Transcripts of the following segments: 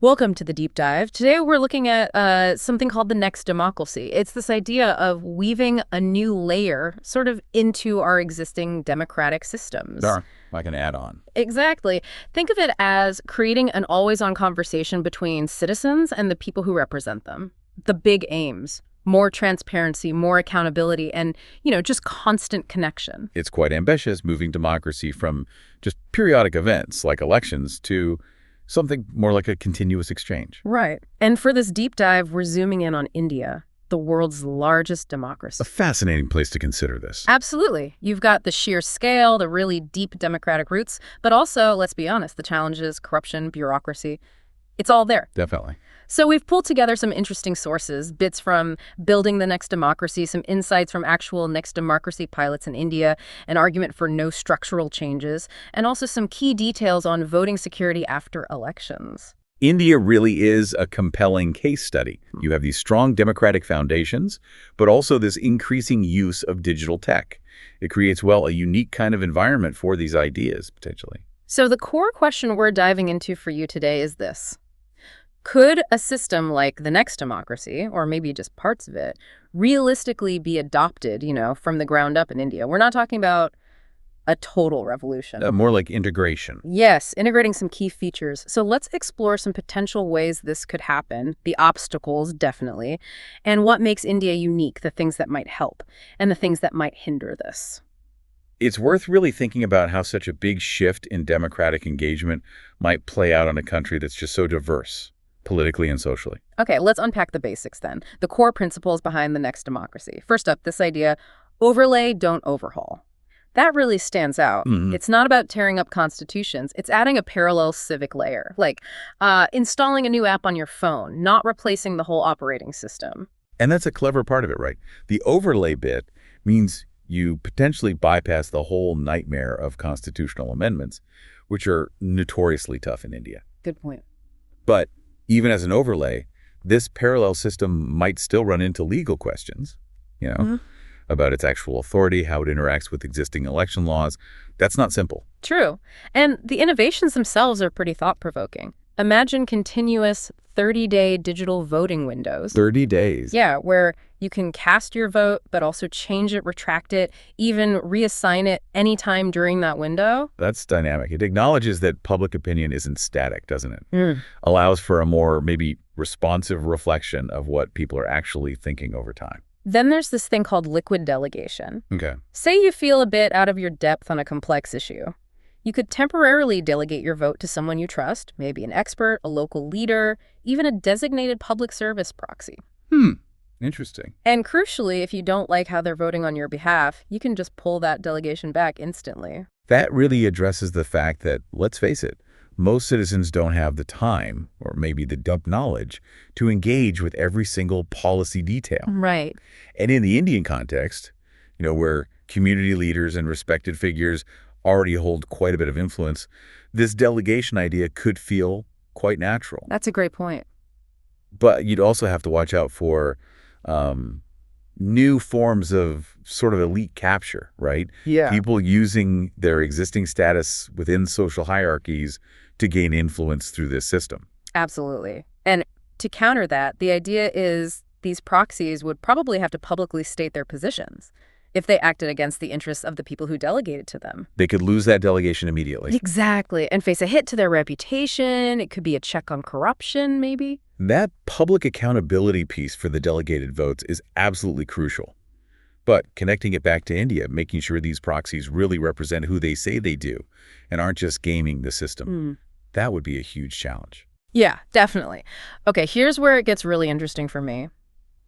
Welcome to the deep dive. Today we're looking at something called the next democracy. It's this idea of weaving a new layer sort of into our existing democratic systems. Sure, like an add-on. Exactly. Think of it as creating an always-on conversation between citizens and the people who represent them. The big aims. More transparency, more accountability, and, just constant connection. It's quite ambitious, moving democracy from just periodic events like elections to something more like a continuous exchange. Right. And for this deep dive, we're zooming in on India, the world's largest democracy. A fascinating place to consider this. Absolutely. You've got the sheer scale, the really deep democratic roots, but also, let's be honest, the challenges, corruption, bureaucracy. It's all there. Definitely. So we've pulled together some interesting sources, bits from Building the Next Democracy, some insights from actual next democracy pilots in India, an argument for no structural changes, and also some key details on voting security after elections. India really is a compelling case study. You have these strong democratic foundations, but also this increasing use of digital tech. It creates, a unique kind of environment for these ideas, potentially. So the core question we're diving into for you today is this. Could a system like the next democracy, or maybe just parts of it, realistically be adopted, from the ground up in India? We're not talking about a total revolution. More like integration. Yes, integrating some key features. So let's explore some potential ways this could happen, the obstacles, definitely, and what makes India unique, the things that might help, and the things that might hinder this. It's worth really thinking about how such a big shift in democratic engagement might play out in a country that's just so diverse, politically and socially. Okay, let's unpack the basics then. The core principles behind the next democracy. First up, this idea, overlay, don't overhaul. That really stands out. It's not about tearing up constitutions. It's adding a parallel civic layer, like installing a new app on your phone, not replacing the whole operating system. And that's a clever part of it, right? The overlay bit means you potentially bypass the whole nightmare of constitutional amendments, which are notoriously tough in India. Good point. But even as an overlay, this parallel system might still run into legal questions, about its actual authority, how it interacts with existing election laws. That's not simple. True. And the innovations themselves are pretty thought-provoking. Imagine continuous 30-day digital voting windows. 30 days. Yeah, where you can cast your vote, but also change it, retract it, even reassign it anytime during that window. That's dynamic. It acknowledges that public opinion isn't static, doesn't it? Allows for a more maybe responsive reflection of what people are actually thinking over time. Then there's this thing called liquid delegation. Okay. Say you feel a bit out of your depth on a complex issue. You could temporarily delegate your vote to someone you trust, maybe an expert, a local leader, even a designated public service proxy. Interesting. And crucially, if you don't like how they're voting on your behalf, you can just pull that delegation back instantly. That really addresses the fact that, let's face it, most citizens don't have the time, or maybe the deep knowledge, to engage with every single policy detail. Right. And in the Indian context, where community leaders and respected figures already hold quite a bit of influence, this delegation idea could feel quite natural. That's a great point. But you'd also have to watch out for new forms of sort of elite capture, right? Yeah. People using their existing status within social hierarchies to gain influence through this system. Absolutely. And to counter that, the idea is these proxies would probably have to publicly state their positions if they acted against the interests of the people who delegated to them. They could lose that delegation immediately. Exactly. And face a hit to their reputation. It could be a check on corruption, maybe. That public accountability piece for the delegated votes is absolutely crucial. But connecting it back to India, making sure these proxies really represent who they say they do and aren't just gaming the system, that would be a huge challenge. Yeah, definitely. Okay, here's where it gets really interesting for me.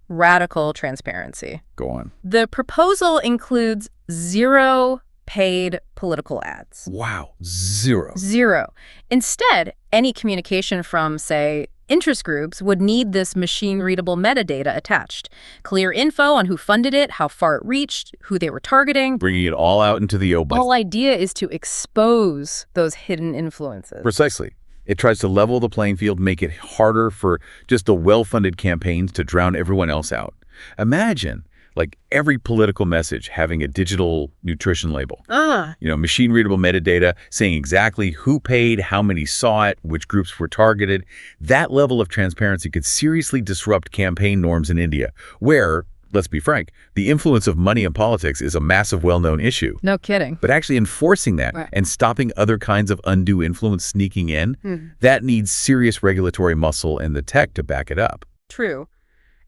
Radical transparency. Go on. The proposal includes 0 paid political ads. Wow, 0. 0. Instead, any communication from, say, interest groups would need this machine-readable metadata attached. Clear info on who funded it, how far it reached, who they were targeting. Bringing it all out into the open. The whole idea is to expose those hidden influences. Precisely. It tries to level the playing field, make it harder for just the well-funded campaigns to drown everyone else out. Imagine, Like every political message having a digital nutrition label. Ah. Machine-readable metadata saying exactly who paid, how many saw it, which groups were targeted. That level of transparency could seriously disrupt campaign norms in India, where, let's be frank, the influence of money in politics is a massive, well-known issue. No kidding. But actually enforcing that and stopping other kinds of undue influence sneaking in, that needs serious regulatory muscle and the tech to back it up. True.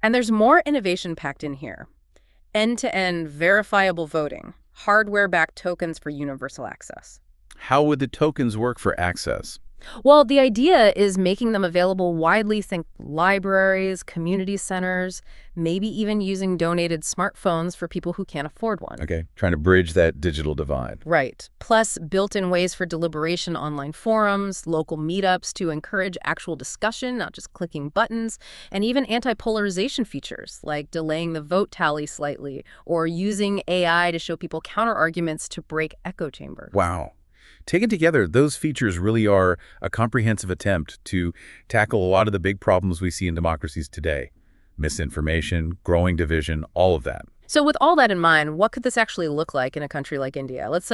And there's more innovation packed in here. End-to-end verifiable voting, hardware-backed tokens for universal access. How would the tokens work for access? Well, the idea is making them available widely. Think libraries, community centers, maybe even using donated smartphones for people who can't afford one. Okay, trying to bridge that digital divide. Right. Plus, built-in ways for deliberation, online forums, local meetups to encourage actual discussion, not just clicking buttons, and even anti-polarization features like delaying the vote tally slightly or using AI to show people counter-arguments to break echo chambers. Wow. Taken together, those features really are a comprehensive attempt to tackle a lot of the big problems we see in democracies today. Misinformation, growing division, all of that. So with all that in mind, what could this actually look like in a country like India? Let's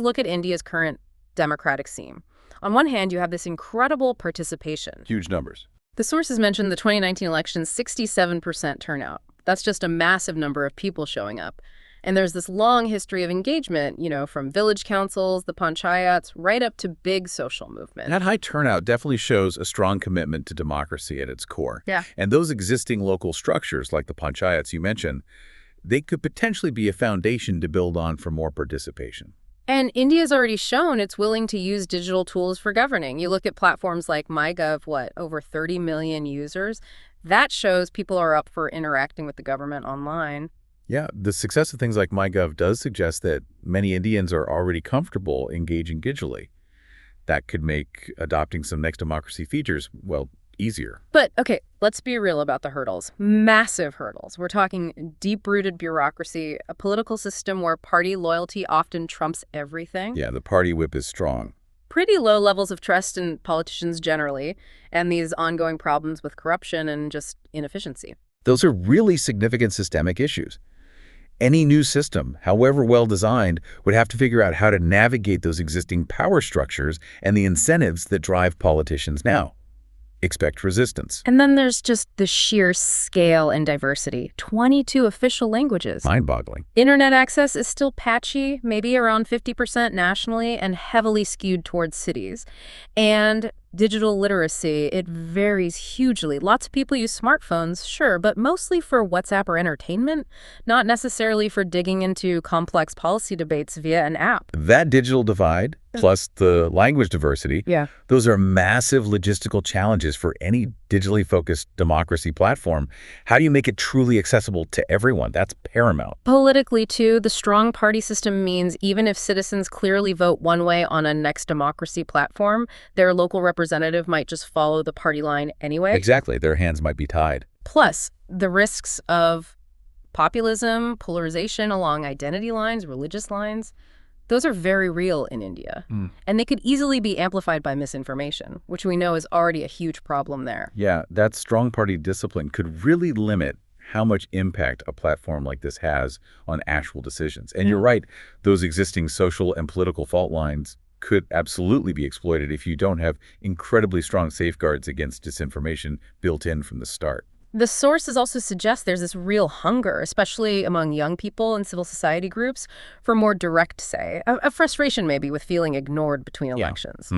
look at India's current democratic scene. On one hand, you have this incredible participation. Huge numbers. The sources mentioned the 2019 election, 67% turnout. That's just a massive number of people showing up. And there's this long history of engagement, from village councils, the panchayats, right up to big social movements. That high turnout definitely shows a strong commitment to democracy at its core. Yeah. And those existing local structures, like the panchayats you mentioned, they could potentially be a foundation to build on for more participation. And India's already shown it's willing to use digital tools for governing. You look at platforms like MyGov, over 30 million users. That shows people are up for interacting with the government online. Yeah, the success of things like MyGov does suggest that many Indians are already comfortable engaging digitally. That could make adopting some next democracy features, easier. But, okay, let's be real about the hurdles. Massive hurdles. We're talking deep-rooted bureaucracy, a political system where party loyalty often trumps everything. Yeah, the party whip is strong. Pretty low levels of trust in politicians generally, and these ongoing problems with corruption and just inefficiency. Those are really significant systemic issues. Any new system, however well-designed, would have to figure out how to navigate those existing power structures and the incentives that drive politicians now. Expect resistance. And then there's just the sheer scale and diversity. 22 official languages. Mind-boggling. Internet access is still patchy, maybe around 50% nationally, and heavily skewed towards cities. And digital literacy, it varies hugely. Lots of people use smartphones, sure, but mostly for WhatsApp or entertainment, not necessarily for digging into complex policy debates via an app. That digital divide, plus the language diversity, those are massive logistical challenges for any digitally focused democracy platform. How do you make it truly accessible to everyone? That's paramount. Politically, too, the strong party system means even if citizens clearly vote one way on a next democracy platform, their local representative might just follow the party line anyway. Exactly. Their hands might be tied. Plus, the risks of populism, polarization along identity lines, religious lines, those are very real in India. And they could easily be amplified by misinformation, which we know is already a huge problem there. Yeah, that strong party discipline could really limit how much impact a platform like this has on actual decisions. And you're right, those existing social and political fault lines could absolutely be exploited if you don't have incredibly strong safeguards against disinformation built in from the start. The sources also suggest there's this real hunger, especially among young people and civil society groups, for more direct say, a frustration maybe with feeling ignored between elections.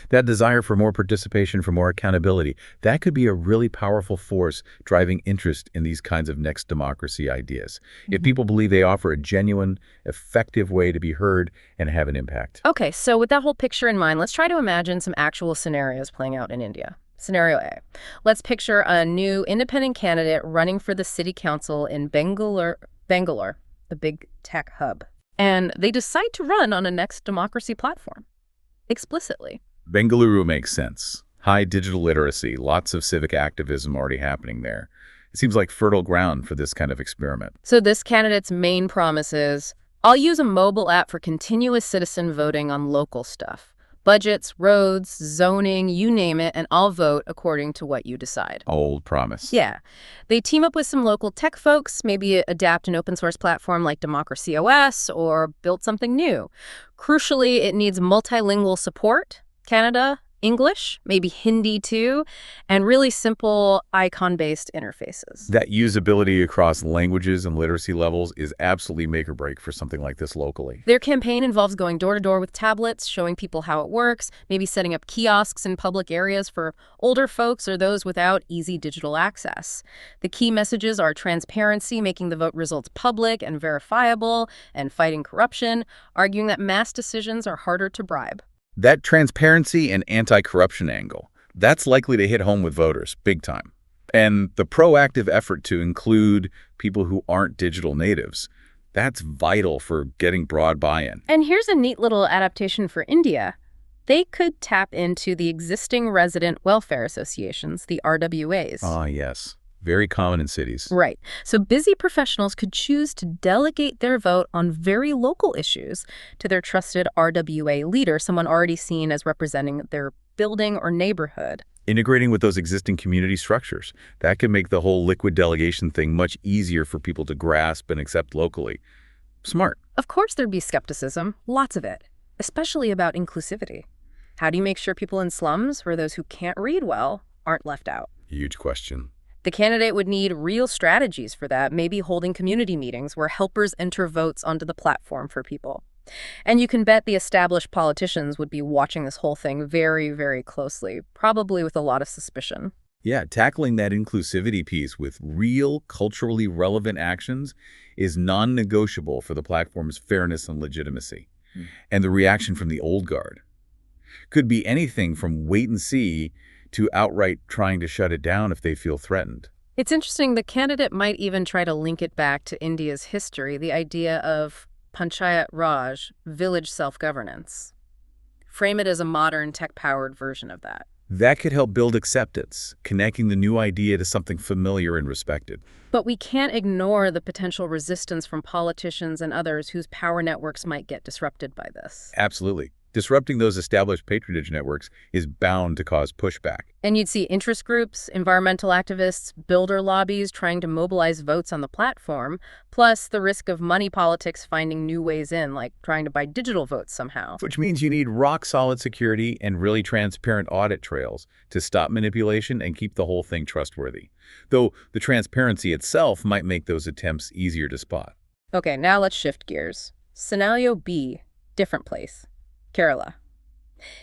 That desire for more participation, for more accountability, that could be a really powerful force driving interest in these kinds of next democracy ideas. If people believe they offer a genuine, effective way to be heard and have an impact. Okay, so with that whole picture in mind, let's try to imagine some actual scenarios playing out in India. Scenario A. Let's picture a new independent candidate running for the city council in Bangalore, the big tech hub. And they decide to run on a next democracy platform. Explicitly. Bengaluru makes sense. High digital literacy, lots of civic activism already happening there. It seems like fertile ground for this kind of experiment. So this candidate's main promise is, I'll use a mobile app for continuous citizen voting on local stuff. Budgets, roads, zoning, you name it, and I'll vote according to what you decide. Old promise. Yeah. They team up with some local tech folks, maybe adapt an open source platform like Democracy OS or build something new. Crucially, it needs multilingual support, Canada, English, maybe Hindi too, and really simple icon-based interfaces. That usability across languages and literacy levels is absolutely make or break for something like this locally. Their campaign involves going door to door with tablets, showing people how it works, maybe setting up kiosks in public areas for older folks or those without easy digital access. The key messages are transparency, making the vote results public and verifiable, and fighting corruption, arguing that mass decisions are harder to bribe. That transparency and anti-corruption angle, that's likely to hit home with voters, big time. And the proactive effort to include people who aren't digital natives, that's vital for getting broad buy-in. And here's a neat little adaptation for India. They could tap into the existing resident welfare associations, the RWAs. Ah, yes. Very common in cities. Right. So busy professionals could choose to delegate their vote on very local issues to their trusted RWA leader, someone already seen as representing their building or neighborhood. Integrating with those existing community structures, that can make the whole liquid delegation thing much easier for people to grasp and accept locally. Smart. Of course there'd be skepticism, lots of it, especially about inclusivity. How do you make sure people in slums or those who can't read well aren't left out? Huge question. The candidate would need real strategies for that, maybe holding community meetings where helpers enter votes onto the platform for people. And you can bet the established politicians would be watching this whole thing very, very closely, probably with a lot of suspicion. Yeah, tackling that inclusivity piece with real culturally relevant actions is non-negotiable for the platform's fairness and legitimacy. And the reaction from the old guard could be anything from wait and see to outright trying to shut it down if they feel threatened. It's interesting, the candidate might even try to link it back to India's history, the idea of Panchayat Raj, village self-governance. Frame it as a modern, tech-powered version of that. That could help build acceptance, connecting the new idea to something familiar and respected. But we can't ignore the potential resistance from politicians and others whose power networks might get disrupted by this. Absolutely. Disrupting those established patronage networks is bound to cause pushback. And you'd see interest groups, environmental activists, builder lobbies trying to mobilize votes on the platform, plus the risk of money politics finding new ways in, like trying to buy digital votes somehow. Which means you need rock-solid security and really transparent audit trails to stop manipulation and keep the whole thing trustworthy. Though the transparency itself might make those attempts easier to spot. Okay, now let's shift gears. Scenario B, different place. Kerala.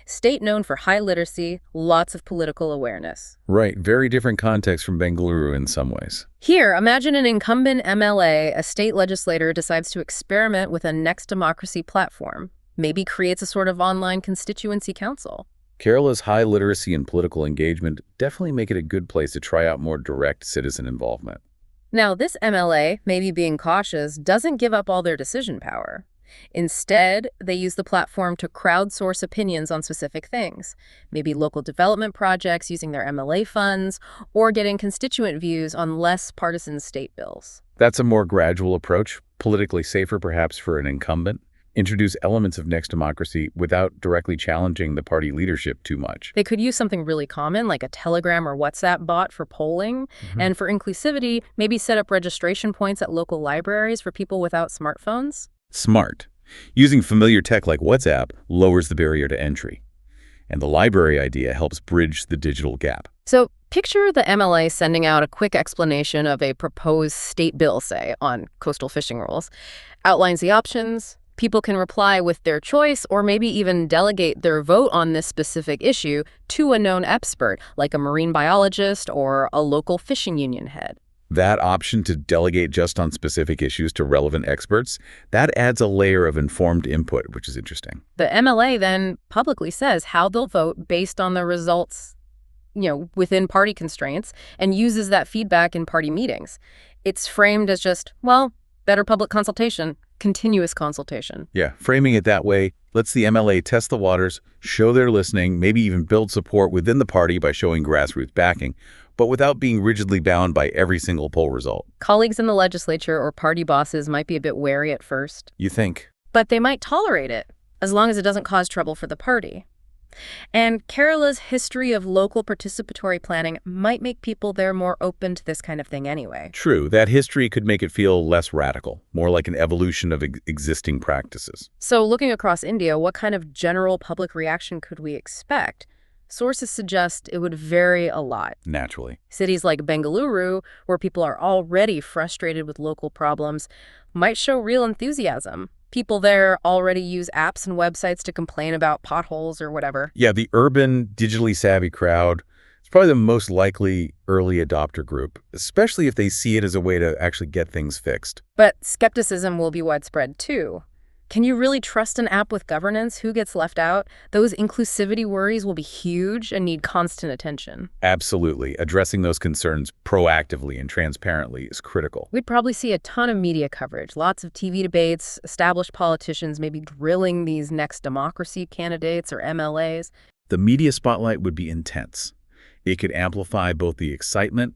State known for high literacy, lots of political awareness. Right, very different context from Bengaluru in some ways. Here, imagine an incumbent MLA, a state legislator, decides to experiment with a Next Democracy platform, maybe creates a sort of online constituency council. Kerala's high literacy and political engagement definitely make it a good place to try out more direct citizen involvement. Now, this MLA, maybe being cautious, doesn't give up all their decision power. Instead, they use the platform to crowdsource opinions on specific things, maybe local development projects using their MLA funds, or getting constituent views on less partisan state bills. That's a more gradual approach, politically safer perhaps for an incumbent. Introduce elements of Next Democracy without directly challenging the party leadership too much. They could use something really common, like a Telegram or WhatsApp bot for polling. And for inclusivity, maybe set up registration points at local libraries for people without smartphones. Smart. Using familiar tech like WhatsApp lowers the barrier to entry. And the library idea helps bridge the digital gap. So picture the MLA sending out a quick explanation of a proposed state bill, say, on coastal fishing rules, outlines the options. People can reply with their choice or maybe even delegate their vote on this specific issue to a known expert, like a marine biologist or a local fishing union head. That option to delegate just on specific issues to relevant experts, that adds a layer of informed input, which is interesting. The MLA then publicly says how they'll vote based on the results, within party constraints, and uses that feedback in party meetings. It's framed as just, well, better public consultation, continuous consultation. Yeah, framing it that way lets the MLA test the waters, show they're listening, maybe even build support within the party by showing grassroots backing, but without being rigidly bound by every single poll result. Colleagues in the legislature or party bosses might be a bit wary at first. You think? But they might tolerate it, as long as it doesn't cause trouble for the party. And Kerala's history of local participatory planning might make people there more open to this kind of thing anyway. True, that history could make it feel less radical, more like an evolution of existing practices. So looking across India, what kind of general public reaction could we expect? Sources suggest it would vary a lot. Naturally. Cities like Bengaluru, where people are already frustrated with local problems, might show real enthusiasm. People there already use apps and websites to complain about potholes or whatever. Yeah, the urban, digitally savvy crowd is probably the most likely early adopter group, especially if they see it as a way to actually get things fixed. But skepticism will be widespread too. Can you really trust an app with governance? Who gets left out? Those inclusivity worries will be huge and need constant attention. Absolutely. Addressing those concerns proactively and transparently is critical. We'd probably see a ton of media coverage, lots of TV debates, established politicians maybe drilling these next democracy candidates or MLAs. The media spotlight would be intense. It could amplify both the excitement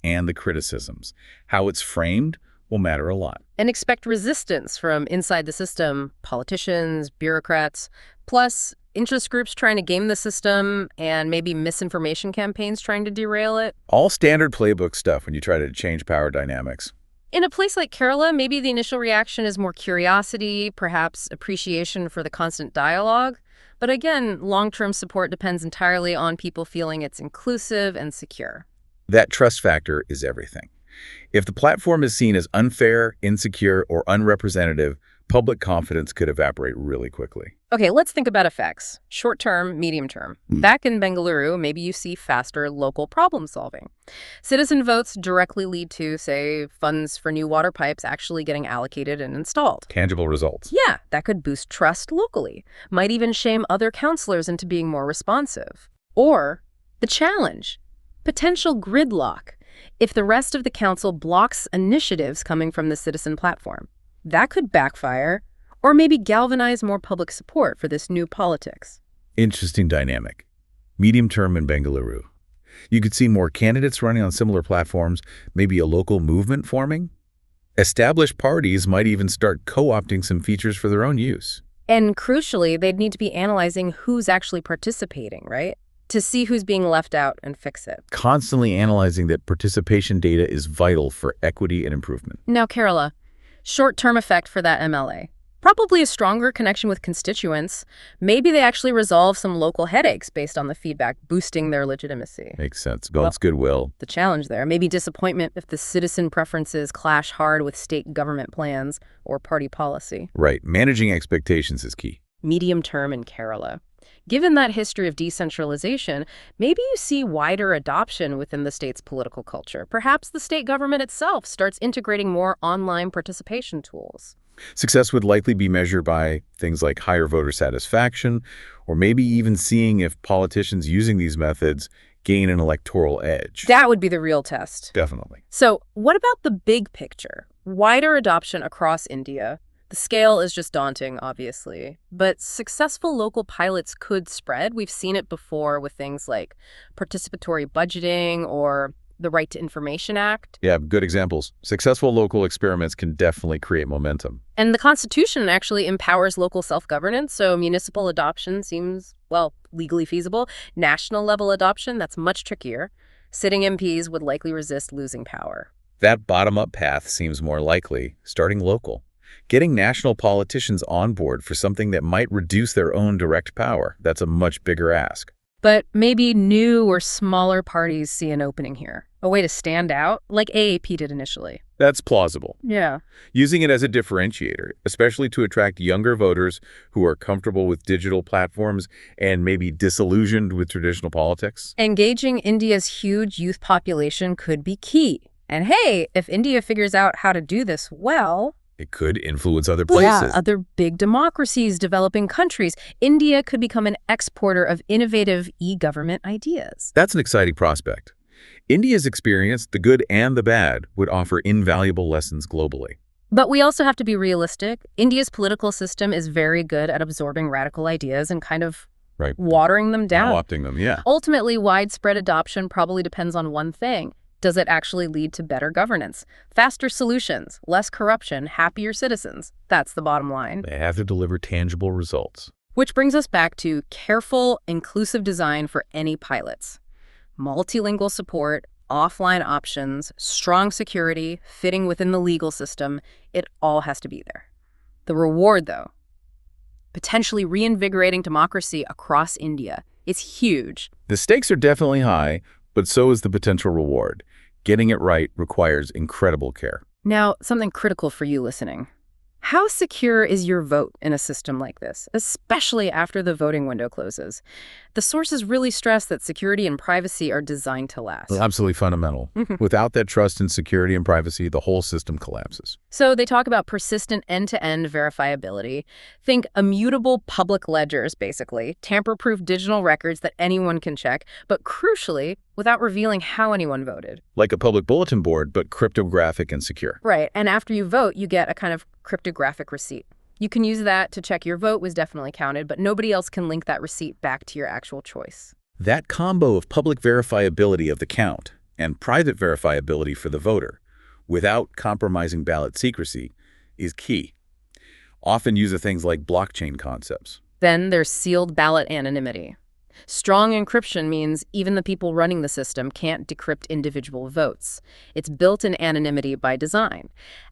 and the criticisms. How it's framed will matter a lot. And expect resistance from inside the system, politicians, bureaucrats, plus interest groups trying to game the system and maybe misinformation campaigns trying to derail it. All standard playbook stuff when you try to change power dynamics. In a place like Kerala, maybe the initial reaction is more curiosity, perhaps appreciation for the constant dialogue. But again, long-term support depends entirely on people feeling it's inclusive and secure. That trust factor is everything. If the platform is seen as unfair, insecure, or unrepresentative, public confidence could evaporate really quickly. Okay, let's think about effects. Short term, medium term. Back in Bengaluru, maybe you see faster local problem solving. Citizen votes directly lead to, say, funds for new water pipes actually getting allocated and installed. Tangible results. Yeah, that could boost trust locally. Might even shame other councillors into being more responsive. Or the challenge, potential gridlock. If the rest of the council blocks initiatives coming from the citizen platform, that could backfire or maybe galvanize more public support for this new politics. Interesting dynamic. Medium term in Bengaluru. You could see more candidates running on similar platforms, maybe a local movement forming. Established parties might even start co-opting some features for their own use. And crucially, they'd need to be analyzing who's actually participating, right? To see who's being left out and fix it. Constantly analyzing that participation data is vital for equity and improvement. Now, Kerala, short-term effect for that MLA. Probably a stronger connection with constituents. Maybe they actually resolve some local headaches based on the feedback, boosting their legitimacy. Makes sense. Builds goodwill. The challenge there, maybe disappointment if the citizen preferences clash hard with state government plans or party policy. Right. Managing expectations is key. Medium term in Kerala. Given that history of decentralization, maybe you see wider adoption within the state's political culture. Perhaps the state government itself starts integrating more online participation tools. Success would likely be measured by things like higher voter satisfaction, or maybe even seeing if politicians using these methods gain an electoral edge. That would be the real test. Definitely. So what about the big picture? Wider adoption across India. The scale is just daunting, obviously, but successful local pilots could spread. We've seen it before with things like participatory budgeting or the Right to Information Act. Yeah, good examples. Successful local experiments can definitely create momentum. And the Constitution actually empowers local self-governance, so municipal adoption seems, well, legally feasible. National level adoption, that's much trickier. Sitting MPs would likely resist losing power. That bottom-up path seems more likely, starting local. Getting national politicians on board for something that might reduce their own direct power, that's a much bigger ask. But maybe new or smaller parties see an opening here, a way to stand out, like AAP did initially. That's plausible. Yeah. Using it as a differentiator, especially to attract younger voters who are comfortable with digital platforms and maybe disillusioned with traditional politics. Engaging India's huge youth population could be key. And hey, if India figures out how to do this well, it could influence other places. Yeah, other big democracies, developing countries. India could become an exporter of innovative e-government ideas. That's an exciting prospect. India's experience, the good and the bad, would offer invaluable lessons globally. But we also have to be realistic. India's political system is very good at absorbing radical ideas and kind of watering them down. Co-opting them, yeah. Ultimately, widespread adoption probably depends on one thing. Does it actually lead to better governance? Faster solutions, less corruption, happier citizens? That's the bottom line. They have to deliver tangible results. Which brings us back to careful, inclusive design for any pilots. Multilingual support, offline options, strong security, fitting within the legal system, it all has to be there. The reward, though, potentially reinvigorating democracy across India, is huge. The stakes are definitely high, but so is the potential reward. Getting it right requires incredible care. Now, something critical for you listening. How secure is your vote in a system like this, especially after the voting window closes? The sources really stress that security and privacy are designed to last. Absolutely fundamental. Without that trust in security and privacy, the whole system collapses. So they talk about persistent end-to-end verifiability. Think immutable public ledgers, basically, tamper-proof digital records that anyone can check, but crucially, without revealing how anyone voted. Like a public bulletin board, but cryptographic and secure. Right, and after you vote, you get a kind of cryptographic receipt. You can use that to check your vote was definitely counted, but nobody else can link that receipt back to your actual choice. That combo of public verifiability of the count and private verifiability for the voter, without compromising ballot secrecy, is key. Often used things like blockchain concepts. Then there's sealed ballot anonymity. Strong encryption means even the people running the system can't decrypt individual votes. It's built-in anonymity by design.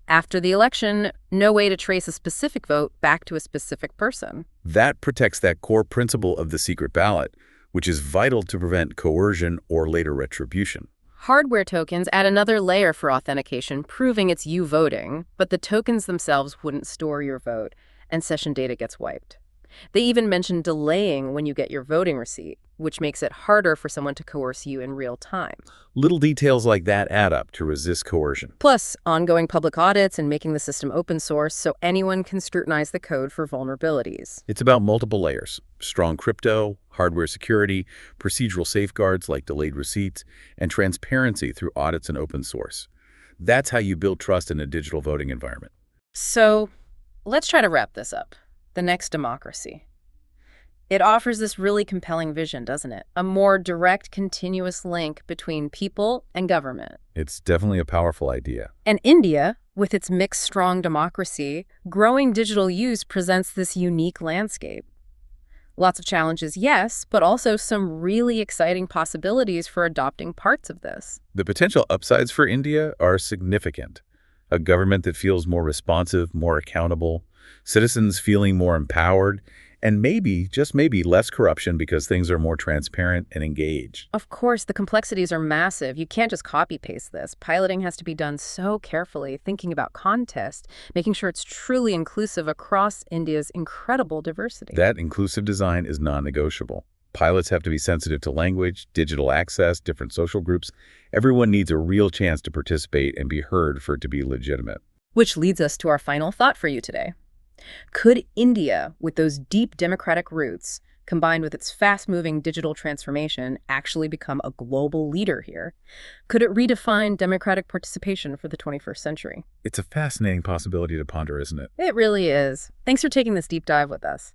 After the election, no way to trace a specific vote back to a specific person. That protects that core principle of the secret ballot, which is vital to prevent coercion or later retribution. Hardware tokens add another layer for authentication, proving it's you voting, but the tokens themselves wouldn't store your vote, and session data gets wiped. They even mention delaying when you get your voting receipt, which makes it harder for someone to coerce you in real time. Little details like that add up to resist coercion. Plus, ongoing public audits and making the system open source so anyone can scrutinize the code for vulnerabilities. It's about multiple layers: strong crypto, hardware security, procedural safeguards like delayed receipts, and transparency through audits and open source. That's how you build trust in a digital voting environment. So, let's try to wrap this up. The next democracy. It offers this really compelling vision, doesn't it? A more direct, continuous link between people and government. It's definitely a powerful idea. And India, with its mixed, strong democracy, growing digital use presents this unique landscape. Lots of challenges, yes, but also some really exciting possibilities for adopting parts of this. The potential upsides for India are significant. A government that feels more responsive, more accountable, citizens feeling more empowered, and maybe, just maybe, less corruption because things are more transparent and engaged. Of course, the complexities are massive. You can't just copy-paste this. Piloting has to be done so carefully, thinking about context, making sure it's truly inclusive across India's incredible diversity. That inclusive design is non-negotiable. Pilots have to be sensitive to language, digital access, different social groups. Everyone needs a real chance to participate and be heard for it to be legitimate. Which leads us to our final thought for you today. Could India, with those deep democratic roots, combined with its fast-moving digital transformation, actually become a global leader here? Could it redefine democratic participation for the 21st century? It's a fascinating possibility to ponder, isn't it? It really is. Thanks for taking this deep dive with us.